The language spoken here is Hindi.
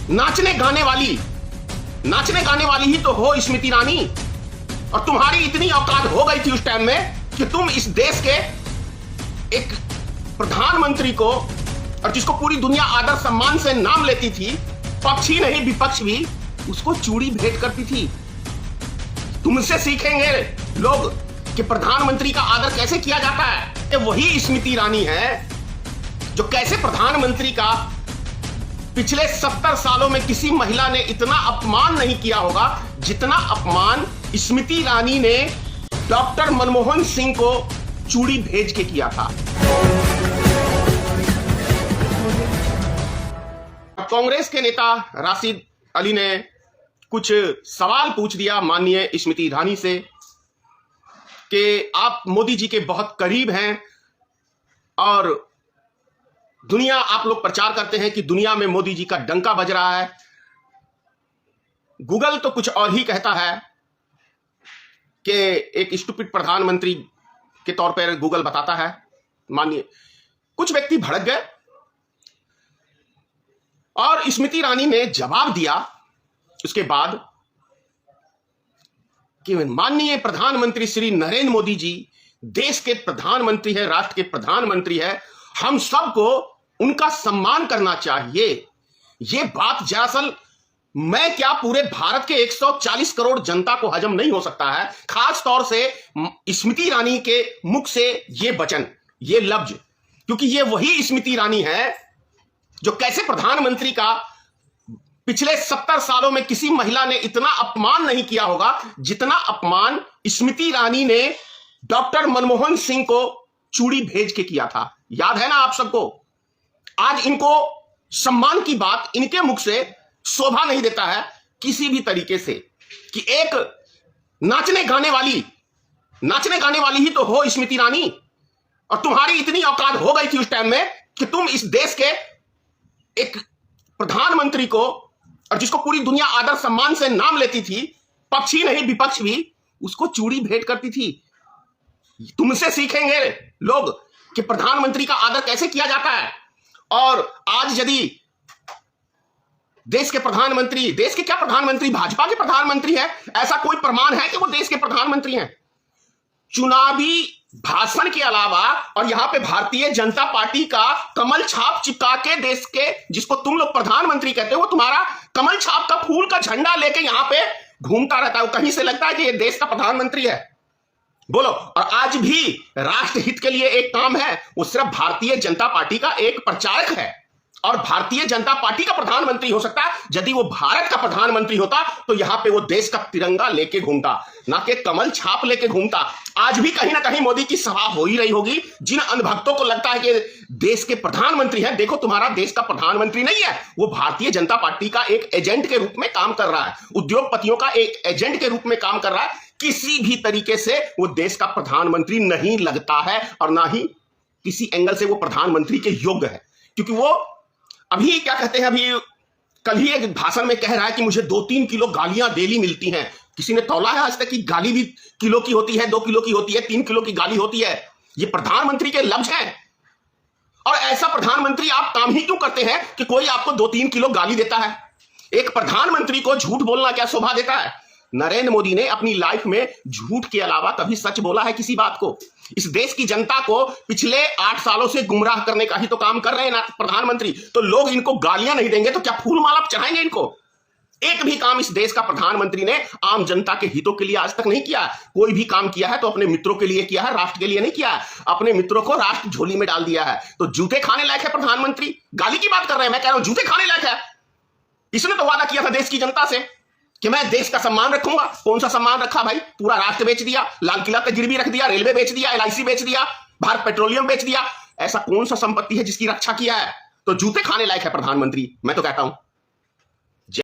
नाचने गाने वाली ही तो हो स्मृति ईरानी। और तुम्हारी इतनी औकात हो गई थी उस टाइम में कि तुम इस देश के एक प्रधानमंत्री को, और जिसको पूरी दुनिया आदर सम्मान से नाम लेती थी, पक्षी नहीं विपक्ष भी, उसको चूड़ी भेंट करती थी। तुमसे सीखेंगे लोग कि प्रधानमंत्री का आदर कैसे किया जाता है। ये वही स्मृति ईरानी है जो कैसे प्रधानमंत्री का पिछले 70 सालों में किसी महिला ने इतना अपमान नहीं किया होगा जितना अपमान स्मृति ईरानी ने डॉक्टर मनमोहन सिंह को चूड़ी भेज के किया था। कांग्रेस के नेता राशिद अली ने कुछ सवाल पूछ दिया माननीय स्मृति ईरानी से कि आप मोदी जी के बहुत करीब हैं और दुनिया, आप लोग प्रचार करते हैं कि दुनिया में मोदी जी का डंका बज रहा है। गूगल तो कुछ और ही कहता है कि एक स्टूपिड प्रधानमंत्री के तौर पर गूगल बताता है। मानिए कुछ व्यक्ति भड़क गए और स्मृति ईरानी ने जवाब दिया उसके बाद कि माननीय प्रधानमंत्री श्री नरेंद्र मोदी जी देश के प्रधानमंत्री है, राष्ट्र के प्रधानमंत्री है, हम सबको उनका सम्मान करना चाहिए। यह बात दरअसल मैं क्या पूरे भारत के 140 करोड़ जनता को हजम नहीं हो सकता है, खास तौर से स्मृति ईरानी के मुख से यह वचन, यह लफ्ज, क्योंकि यह वही स्मृति ईरानी है जो कैसे प्रधानमंत्री का पिछले 70 सालों में किसी महिला ने इतना अपमान नहीं किया होगा जितना अपमान स्मृति ईरानी ने डॉक्टर मनमोहन सिंह को चूड़ी भेज के किया था। याद है ना आप सबको। आज इनको सम्मान की बात इनके मुख से शोभा नहीं देता है किसी भी तरीके से कि एक नाचने गाने वाली ही तो हो स्मृति ईरानी। और तुम्हारी इतनी औकात हो गई थी उस टाइम में कि तुम इस देश के एक प्रधानमंत्री को, और जिसको पूरी दुनिया आदर सम्मान से नाम लेती थी, पक्षी नहीं विपक्ष भी, उसको चूड़ी भेंट करती थी। तुमसे सीखेंगे लोग कि प्रधानमंत्री का आदर कैसे किया जाता है। और आज यदि देश के प्रधानमंत्री, देश के क्या प्रधानमंत्री, भाजपा के प्रधानमंत्री है, ऐसा कोई प्रमाण है कि वो देश के प्रधानमंत्री हैं? चुनावी भाषण के अलावा और यहां पे भारतीय जनता पार्टी का कमल छाप चिपका के देश के, जिसको तुम लोग प्रधानमंत्री कहते हो, वो तुम्हारा कमल छाप का फूल का झंडा लेके यहां पे घूमता रहता है। वो कहीं से लगता है कि ये देश का प्रधानमंत्री है। बोलो। और आज भी राष्ट्र हित के लिए एक काम है, वो सिर्फ भारतीय जनता पार्टी का एक प्रचारक है। और भारतीय जनता पार्टी का प्रधानमंत्री हो सकता है। यदि वो भारत का प्रधानमंत्री होता तो यहां पे वो देश का तिरंगा लेके घूमता, ना कि कमल छाप लेके घूमता। आज भी कहीं ना कहीं मोदी की सभा हो ही रही होगी। जिन अंधभक्तों को लगता है कि देश के प्रधानमंत्री हैं, देखो तुम्हारा देश का प्रधानमंत्री नहीं है, वो भारतीय जनता पार्टी का एक एजेंट के रूप में काम कर रहा है, उद्योगपतियों का एक एजेंट के रूप में काम कर रहा है। किसी भी तरीके से वो देश का प्रधानमंत्री नहीं लगता है और ना ही किसी एंगल से वो प्रधानमंत्री के योग्य है। क्योंकि वो अभी क्या कहते हैं, अभी कल ही एक भाषण में कह रहा है कि मुझे 2-3 किलो गालियां डेली मिलती हैं। किसी ने तौला है आज तक कि गाली भी किलो की होती है, 2 किलो की होती है, 3 किलो की गाली होती है? ये प्रधानमंत्री के लफ्ज हैं। और ऐसा प्रधानमंत्री आप काम ही क्यों करते हैं कि कोई आपको 2-3 किलो गाली देता है? एक प्रधानमंत्री को झूठ बोलना क्या शोभा देता है? नरेंद्र मोदी ने अपनी लाइफ में झूठ के अलावा कभी सच बोला है किसी बात को? इस देश की जनता को पिछले 8 सालों से गुमराह करने का ही तो काम कर रहे हैं ना प्रधानमंत्री। तो लोग इनको गालियां नहीं देंगे तो क्या फूल माला चढ़ाएंगे इनको? एक भी काम इस देश का प्रधानमंत्री ने आम जनता के हितों के लिए आज तक नहीं किया। कोई भी काम किया है तो अपने मित्रों के लिए किया है, राष्ट्र के लिए नहीं किया है। अपने मित्रों को राष्ट्र झोली में डाल दिया है। तो जूते खाने लायक है प्रधानमंत्री? गाली की बात कर रहे हैं, मैं कह रहा हूं जूते खाने लायक है। इसने तो वादा किया था देश की जनता से कि मैं देश का सम्मान रखूंगा। कौन सा सम्मान रखा भाई? पूरा राष्ट्र बेच दिया, लाल किला तक गिरवी रख दिया, रेलवे बेच दिया, LIC बेच दिया, भारत पेट्रोलियम बेच दिया। ऐसा कौन सा संपत्ति है जिसकी रक्षा किया है? तो जूते खाने लायक है प्रधानमंत्री, मैं तो कहता हूं।